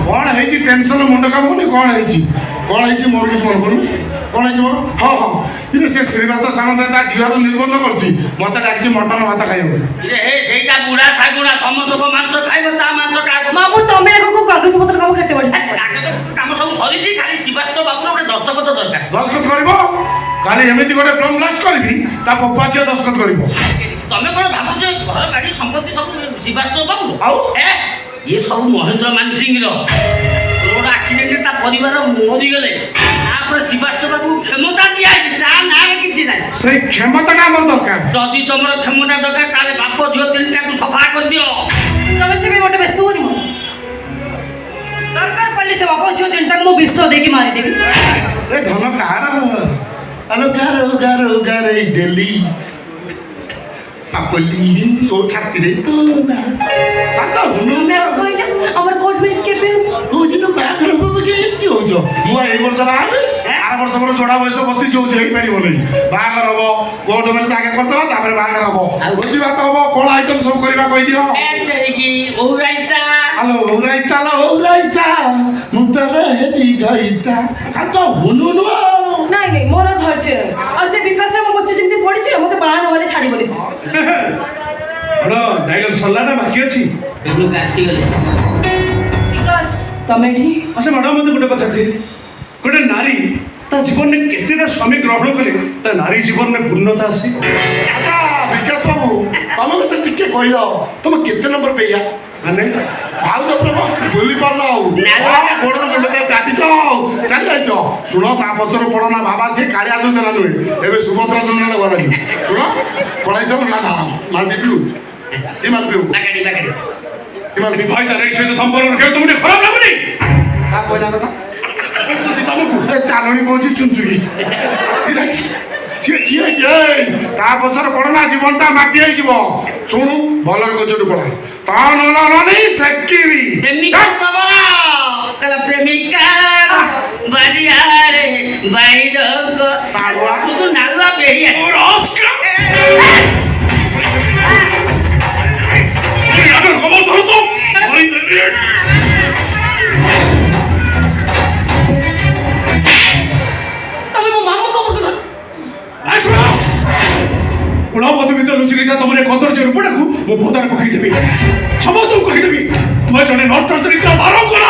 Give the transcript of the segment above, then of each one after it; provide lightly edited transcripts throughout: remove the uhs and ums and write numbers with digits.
କ'ଣ ହେଇଛି ଟେନସନ୍ ମୁଣ୍ଡ କାମ କରୁନି କ'ଣ ହେଇଛି ମୋର କିଛି ମନେ ପଡ଼ୁନି କ'ଣ ହେଇଛି ମୋର ହଁ ହଁ କିନ୍ତୁ ସେ ଶ୍ରୀବାସ ସାମନ୍ତ ତା ଝିଅର ନିର୍ବନ୍ଧ କରୁଛି ମୋତେ ଡାକିଛି ମଟନ ଭାତ ଖାଇବାକୁ ସେଇଟା ବୁଢ଼ା ଶାଗୁଣା ସମସ୍ତଙ୍କ ମାଂସ ଖାଇବ ତା ମାଂସ କାହାକୁ ମାମୁ ତମେ ଦେଖକୁ କାଗଜପତ୍ର କାମ କେତେ ବଢ଼ି କାମ ସବୁ ସରିଛି ଖାଲି ଶିବାସ୍ତ ବାବୁର ଗୋଟେ ଦସ୍ତଖତ ଦରକାର ଦସ୍ତଖତ କରିବ କାଲି ଏମିତି ଗୋଟେ ପ୍ଲମ୍ ବ୍ଲାଷ୍ଟ କରିବି ତା ପପା ଝିଅ ଦସ୍ତଖତ କରିବ ତମେ କ'ଣ ଭାବୁଛ ଘର ଗାଡ଼ି ସମ୍ପତ୍ତି ସବୁ ଶିବାସ୍ତ ବାବୁ ଆଉ ଇଏ ସବୁ ମହେନ୍ଦ୍ର ମାନସିଂର ରୋଡ ଆକ୍ସିଡେଣ୍ଟରେ ତା ପରିବାର ମରିଗଲେ ତାପରେ ଶିବାସ୍ତ ବାବୁ କ୍ଷମତା ଦିଆହେଇଛି ତା ନାଁରେ କିଛି ନାହିଁ ସେଇ କ୍ଷମତାଟା ଆମର ଦରକାର ଯଦି ତମର କ୍ଷମତା ଦରକାର ତାହେଲେ ବାପ ଝିଅ ତିନିଟାକୁ ସଫା କରିଦିଅ ତମେ ସେ ବି ଗୋଟେ ବ୍ୟସ୍ତ ହୁଅନି ଦରକାର ପଡ଼ିଲେ ସେ ବାପ ଝିଅ ତିନିଟାକୁ ମୁଁ ବିଷ ଦେଇକି ମାରିଦେବି ଏ ଧନ କାହାର ଆଲୋ ଗାର ଗାରେ ଡେଲି ପାପଲି ଓ ଛାତିରେ ତ କହିଲେ ଆମର କୋର୍ଟ ମ୍ୟାରେଜ କେବେ କହୁଛି ନା ବାହାଘର ହବ କେମିତି ହଉଛ ମୁଁ ଏଇ ବର୍ଷ ବାହାହେବି ଆର ବର୍ଷ ମୋର ଯୋଡ଼ା ବୟସ 32 ହଉଛି ହେଇପାରିବ ନାହିଁ ବାହାଘର ହବ କୋର୍ଟ ମ୍ୟାରେଜ ଆଗେ କରିଦେବା ତାପରେ ବାହାଘର ହବ ଭୋଜି ଭାତ ହବ କ'ଣ ଆଇଟମ୍ ସବୁ କରିବା କହିଦିଅ ଆଲୋ ଓରାଇତା ମୁଁ ତୋର ହେବି ଗାଇତା ଖାତ ହୁନୁ ନାଇଁ ନାଇଁ ମୋର ଧୈର୍ଯ୍ୟ ଆଉ ସେ ବିକାଶରେ ମୋ ପଛେ ଯେମିତି ପଡ଼ିଛି ମୋତେ ବାହା ନହେଲେ ଛାଡ଼ିବନି ସେ ଡାଇଲଗ ସରିଲା ନା ବାକି ଅଛି ଆସିଗଲେ ବିକାଶ ତମେ ଏଠି ଆଚ୍ଛା ମ୍ୟାଡ଼ାମ ମୋତେ ଗୋଟେ କଥା କହିଲେ ଗୋଟେ ନାରୀ ତା ଜୀବନରେ କେତେଟା ସ୍ୱାମୀ ଗ୍ରହଣ କଲେ ତା ନାରୀ ଜୀବନରେ ପୂର୍ଣ୍ଣତା ଆସେ ଆଚ୍ଛା ବିକାଶ ବାବୁ ତମେ ମୋତେ ଟିକେ କହିଲ ତମେ କେତେ ନମ୍ବର ପେଇଆ ମାନେ ଭାଉଜ ପ୍ରେମ ଭୁଲି ପାରିଲ ଆଉ ଗୋଡ଼ର ମୁଣ୍ଡରେ ଚାଟିଛ ଚାଲି ଯାଇଛ ଶୁଣ ତା ପଛରେ ପଡ଼ ନା ବାବା ସେ କାଳିଆ ଯୋଜନା ନୁହେଁ ଏବେ ସୁଭଦ୍ରା ଯୋଜନା ଗଲାଣି ଶୁଣ ପଳାଇଛ ନା ମାଲପିଉ କି ମାଲପିଉ ଭାଇ ତା ରେଟ୍ ସହିତ ସମ୍ପର୍କ ରଖିବାକୁ ତୁମକୁ ଟିକେ ଖରାପ ଲାଗୁନି ତା କହିଲା କଥା କହୁଛି ତମକୁ ଚାଲଣି କହୁଛି ଚୁଞ୍ଚୁକି ସିଏ କିଏ ତା ପଛରେ ପଡ଼ ନା ଜୀବନଟା ମାଟି ହେଇଯିବ ଶୁଣୁ ଭଲରେ ଗଛଠୁ ପଳା ତା ନଲାନି ସେକିବି ପ୍ରେମିକା ବାରିଆରେ বাইর শুধু নালুয়া বেরিয়ে ଗୁଣବତ ଭିତରେ ଲୁଚିକି ତମର କଦର୍ଯ୍ୟ ରୂପଟାକୁ ମୁଁ ପଦାରେ ପକାଇଦେବି ସମସ୍ତଙ୍କୁ କହିଦେବି ତୁମେ ଜଣେ ନଷ୍ଟ ଚରିତ୍ର ଧାରଣ କର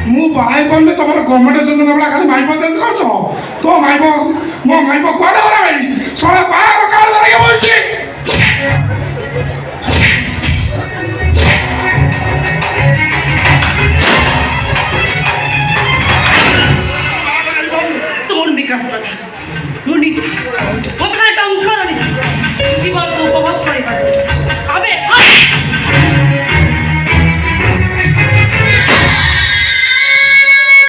ମୁଁ ବାହାଇ ପଡ଼ିଲେ ତମର ଗଭର୍ଣ୍ଣମେଣ୍ଟ ଯୋଜନା ଭଳିଆ ଖାଲି ମାଇପ ଚେଞ୍ଜ କରୁଛ ତୋ ମାଇପ ମୋ ମାଇପ କୁଆଡ଼େ ଗଲା ଭାଇ